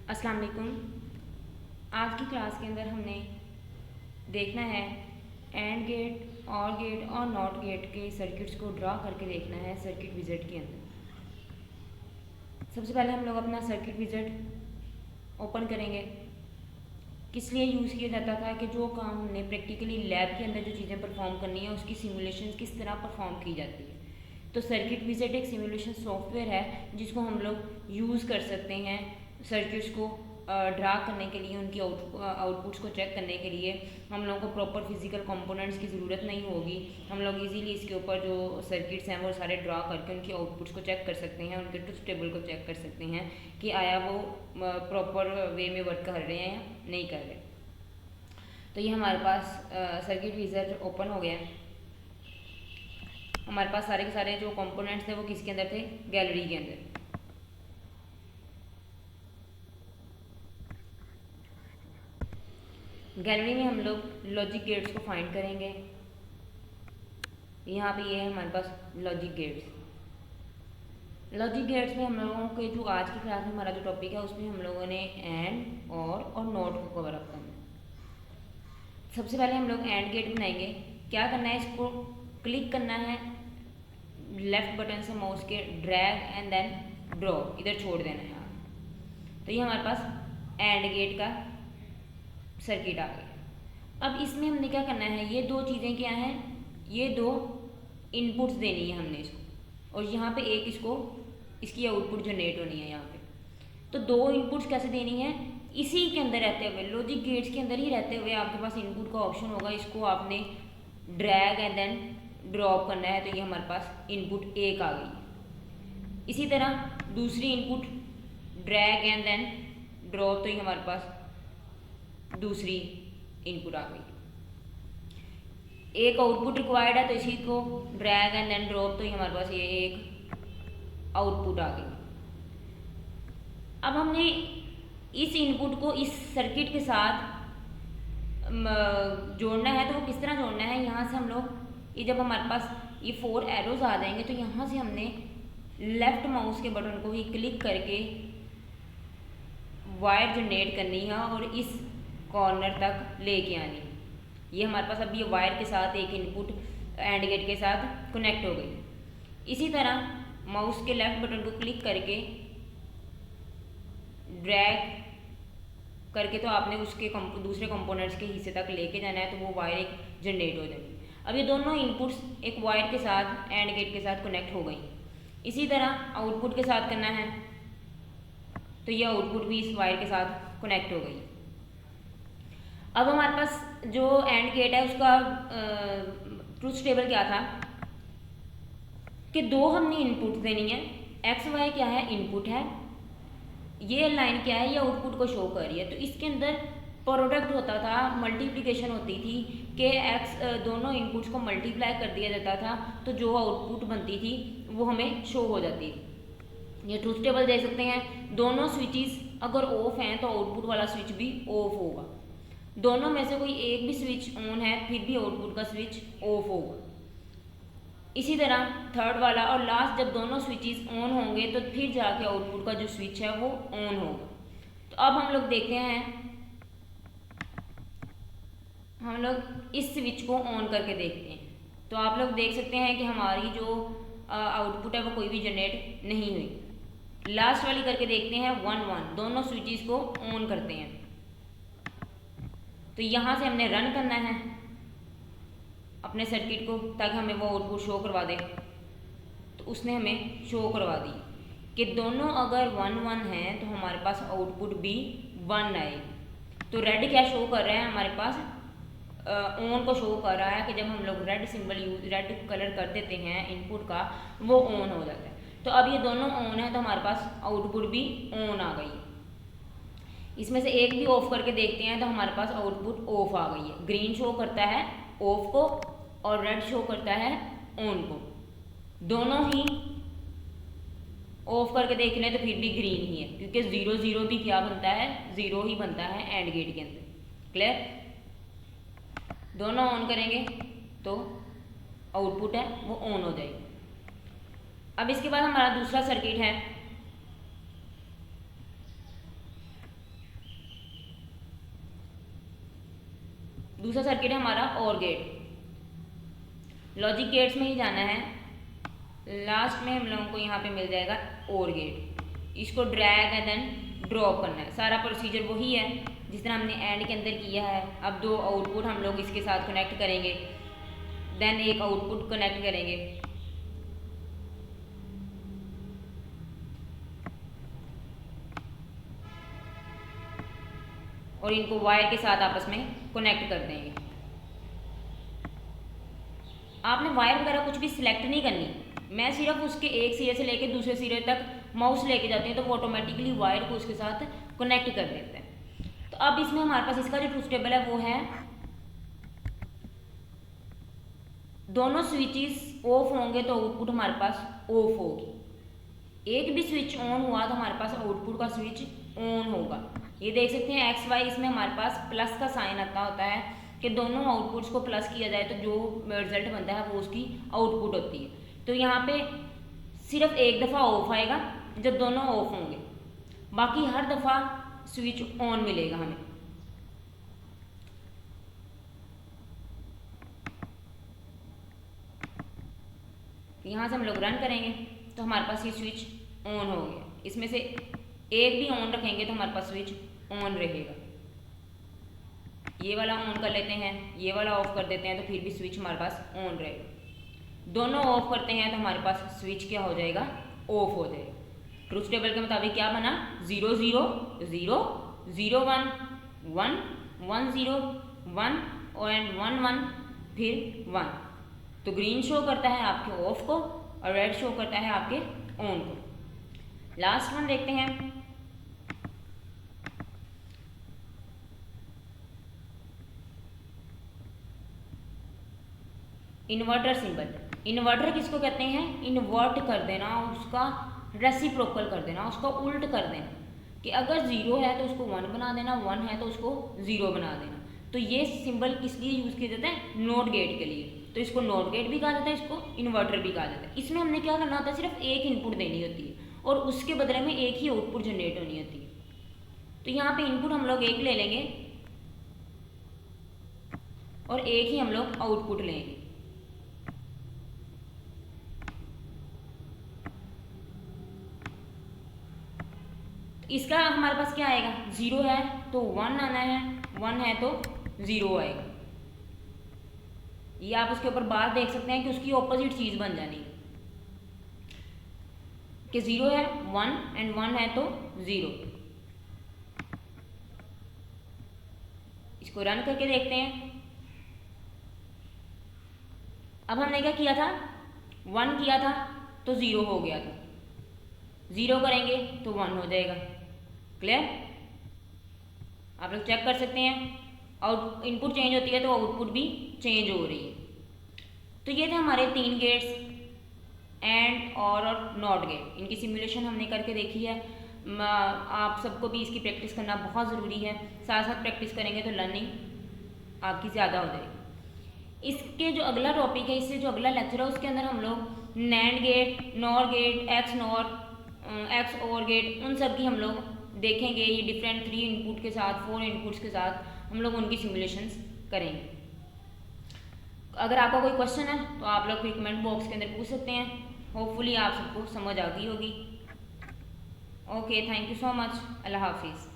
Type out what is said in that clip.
अस्सलाम वालेकुम। आज की क्लास के अंदर हमने देखना है एंड गेट, और गेट और नॉट गेट के सर्किट्स को ड्रा करके देखना है सर्किट विज़िट के अंदर। सबसे पहले हम लोग अपना सर्किट विज़िट ओपन करेंगे। किस लिए यूज़ किया जाता था कि जो काम हमने प्रैक्टिकली लैब के अंदर जो चीज़ें परफॉर्म करनी है उसकी सिमुलेशन किस तरह परफॉर्म की जाती है। तो सर्किट विज़िट एक सिमुलेशन सॉफ्टवेयर है जिसको हम लोग यूज़ कर सकते हैं सर्किट्स को ड्रा करने के लिए, उनकी आउटपुट्स को चेक करने के लिए। हम लोगों को प्रॉपर फिजिकल कंपोनेंट्स की ज़रूरत नहीं होगी। हम लोग इजीली इसके ऊपर जो सर्किट्स हैं वो सारे ड्रा करके उनकी आउटपुट्स को चेक कर सकते हैं, उनके ट्रुथ टेबल को चेक कर सकते हैं कि आया वो प्रॉपर वे में वर्क कर रहे हैं या नहीं कर रहे। तो ये हमारे पास सर्किट विज़िट ओपन हो गया। हमारे पास सारे के सारे जो कंपोनेंट्स थे वो किसके अंदर थे? गैलरी के अंदर। गैलरी में हम लोग लॉजिक गेट्स को फाइंड करेंगे। यहाँ पे ये है हमारे पास लॉजिक गेट्स। लॉजिक गेट्स में हम लोगों के जो आज की क्लास में हमारा जो टॉपिक है उसमें हम लोगों ने एंड और नॉट को कवर अप करना है। सबसे पहले हम लोग एंड गेट बनाएंगे। क्या करना है, इसको क्लिक करना है लेफ्ट बटन से माउस के, ड्रैग एंड देन ड्रॉप, इधर छोड़ देना है। तो ये हमारे पास एंड गेट का सर्किट आ गया। अब इसमें हमने क्या करना है, ये दो चीज़ें क्या हैं, ये दो इनपुट्स देनी है हमने इसको, और यहाँ पे एक इसको इसकी आउटपुट जनरेट होनी है यहाँ पे। तो दो इनपुट्स कैसे देनी है, इसी के अंदर रहते हुए, लॉजिक गेट्स के अंदर ही रहते हुए आपके पास इनपुट का ऑप्शन होगा। इसको आपने ड्रैग एंड देन ड्रॉप करना है। तो ये हमारे पास इनपुट एक आ गई। इसी तरह दूसरी input drag and then drop, तो ये हमारे पास दूसरी इनपुट आ गई। एक आउटपुट रिक्वायर्ड है तो इसी को ड्रैग एंड देन ड्रॉप, तो ये हमारे पास ये एक आउटपुट आ गई। अब हमने इस इनपुट को इस सर्किट के साथ जोड़ना है। तो वो किस तरह जोड़ना है, यहाँ से हम लोग ये जब हमारे पास ये 4 एरोज आ जाएंगे तो यहाँ से हमने लेफ्ट माउस के बटन को ही क्लिक करके वायर जनरेट करनी है और इस कॉर्नर तक लेके आनी। ये हमारे पास अब ये वायर के साथ एक इनपुट एंड गेट के साथ कनेक्ट हो गई। इसी तरह माउस के लेफ्ट बटन को क्लिक करके ड्रैग करके तो आपने उसके दूसरे कंपोनेंट्स के हिस्से तक लेके जाना है, तो वो वायर एक जनरेट हो जाएगी। अब ये दोनों इनपुट्स एक वायर के साथ एंड गेट के साथ कनेक्ट हो गई। इसी तरह आउटपुट के साथ करना है, तो ये आउटपुट भी इस वायर के साथ कनेक्ट हो गई। अब हमारे पास जो एंड गेट है उसका ट्रुथ टेबल क्या था कि दो हमने इनपुट देनी है। एक्स वाई क्या है, इनपुट है। ये लाइन क्या है, ये आउटपुट को शो कर रही है। तो इसके अंदर प्रोडक्ट होता था, मल्टीप्लिकेशन होती थी कि एक्स दोनों इनपुट्स को मल्टीप्लाई कर दिया जाता था, तो जो आउटपुट बनती थी वो हमें शो हो जाती थी। ये ट्रुथ टेबल देख सकते हैं। दोनों स्विचेस अगर ऑफ हैं तो आउटपुट वाला स्विच भी ऑफ होगा। दोनों में से कोई एक भी स्विच ऑन है फिर भी आउटपुट का स्विच ऑफ होगा। इसी तरह थर्ड वाला और लास्ट, जब दोनों स्विचेस ऑन होंगे तो फिर जाके आउटपुट का जो स्विच है वो ऑन होगा। तो अब हम लोग देखते हैं, हम लोग इस स्विच को ऑन करके देखते हैं। तो आप लोग देख सकते हैं कि हमारी जो आउटपुट है वो कोई भी जनरेट नहीं हुई। लास्ट वाली करके देखते हैं 1 1, दोनों स्विचेस को ऑन करते हैं। तो यहाँ से हमने रन करना है अपने सर्किट को ताकि हमें वो आउटपुट शो करवा दे। तो उसने हमें शो करवा दी कि दोनों अगर 1 1 हैं तो हमारे पास आउटपुट भी 1 आए। तो रेड क्या शो कर रहा है, हमारे पास ऑन को शो कर रहा है कि जब हम लोग रेड सिंबल रेड कलर कर देते हैं इनपुट का, वो ऑन हो जाता है। तो अब ये दोनों ऑन है तो हमारे पास आउटपुट भी ऑन आ गई। इसमें से एक भी ऑफ करके देखते हैं तो हमारे पास आउटपुट ऑफ आ गई है। ग्रीन शो करता है ऑफ को और रेड शो करता है ऑन को। दोनों ही ऑफ करके देख लें तो फिर भी ग्रीन ही है, क्योंकि 0 0 भी क्या बनता है, 0 ही बनता है एंड गेट के अंदर। क्लियर? दोनों ऑन करेंगे तो आउटपुट है वो ऑन हो जाएगी। अब इसके बाद हमारा दूसरा सर्किट है दूसरा सर्किट है हमारा और गेट। लॉजिक गेट्स में ही जाना है, लास्ट में हम लोगों को यहाँ पे मिल जाएगा और गेट। इसको ड्रैग एंड देन ड्रॉप करना है। सारा प्रोसीजर वही है जिस तरह हमने एंड के अंदर किया है। अब दो आउटपुट हम लोग इसके साथ कनेक्ट करेंगे, देन एक आउटपुट कनेक्ट करेंगे। और इनको वायर के साथ आपस में कनेक्ट कर देंगे। आपने वायर वगैरह कुछ भी सिलेक्ट नहीं करनी, मैं सिर्फ उसके एक सिरे से लेकर दूसरे सिरे तक माउस लेके जाती हूँ तो वो ऑटोमेटिकली वायर को उसके साथ कनेक्ट कर देता है। तो अब इसमें हमारे पास इसका जो ट्रूथ टेबल है वो है, दोनों स्विचेस ऑफ होंगे तो आउटपुट हमारे पास ऑफ होगी। एक भी स्विच ऑन हुआ तो हमारे पास आउटपुट का स्विच ऑन होगा। ये देख सकते हैं एक्स वाई, इसमें हमारे पास प्लस का साइन आता होता है कि दोनों आउटपुट्स को प्लस किया जाए तो जो रिजल्ट बनता है वो उसकी आउटपुट होती है। तो यहाँ पे सिर्फ एक दफ़ा ऑफ आएगा जब दोनों ऑफ होंगे, बाकी हर दफ़ा स्विच ऑन मिलेगा हमें। यहाँ से हम लोग रन करेंगे तो हमारे पास ये स्विच ऑन हो गया। इसमें से एक भी ऑन रखेंगे तो हमारे पास स्विच ऑन रहेगा। ये वाला ऑन कर लेते हैं, ये वाला ऑफ कर देते हैं तो फिर भी स्विच हमारे पास ऑन रहेगा। दोनों ऑफ करते हैं तो हमारे पास स्विच क्या हो जाएगा, ऑफ हो जाएगा। ट्रूथ टेबल के मुताबिक क्या बना, 0 0 0 0 1 1 1 0 1 और 1 1 फिर 1। तो ग्रीन शो करता है आपके ऑफ को और रेड शो करता है आपके ऑन को। लास्ट वन देखते हैं। Inverter symbol. इन्वर्टर किसको कहते हैं, इन्वर्ट कर देना, उसका रेसिप्रोकल कर देना, उसका उल्ट कर देना। कि अगर 0 है तो उसको 1 बना देना, 1 है तो उसको 0 बना देना। तो ये सिंबल किस लिए यूज़ किया जाता है, नॉट गेट के लिए। तो इसको नॉट गेट भी कहा जाता है, इसको इन्वर्टर भी कहा जाता है। इसमें हमने क्या करना होता है, सिर्फ एक इनपुट देनी होती है और उसके बदले में एक ही आउटपुट जनरेट होनी होती है। तो यहाँ पे इनपुट हम लोग एक ले लेंगे और एक ही हम लोग आउटपुट लेंगे। इसका हमारे पास क्या आएगा, 0 है तो 1 आना है, 1 है तो 0 आएगा। ये आप उसके ऊपर बात देख सकते हैं कि उसकी ऑपोजिट चीज़ बन जानी है कि 0 है 1 एंड 1 है तो 0। इसको रन करके देखते हैं। अब हमने क्या किया था, 1 किया था तो 0 हो गया था, 0 करेंगे तो 1 हो जाएगा। क्लियर, आप लोग चेक कर सकते हैं। आउट इनपुट चेंज होती है तो आउटपुट भी चेंज हो रही है। तो ये थे हमारे 3 गेट्स, एंड और नॉट गेट। इनकी सिमुलेशन हमने करके देखी है। आप सबको भी इसकी प्रैक्टिस करना बहुत ज़रूरी है। साथ साथ प्रैक्टिस करेंगे तो लर्निंग आपकी ज़्यादा हो जाएगी। इसके जो अगला टॉपिक है, इससे जो अगला लेक्चर है उसके अंदर हम लोग NAND gate, NOR gate, XNOR, XOR gate, उन सब की हम लोग देखेंगे। ये डिफरेंट 3 इनपुट के साथ, 4 इनपुट्स के साथ हम लोग उनकी सिमुलेशंस करेंगे। अगर आपका कोई क्वेश्चन है तो आप लोग कमेंट बॉक्स के अंदर पूछ सकते हैं। होपफुली आप सबको समझ आ गई होगी। Okay, thank you so much. अल्लाह हाफिज़।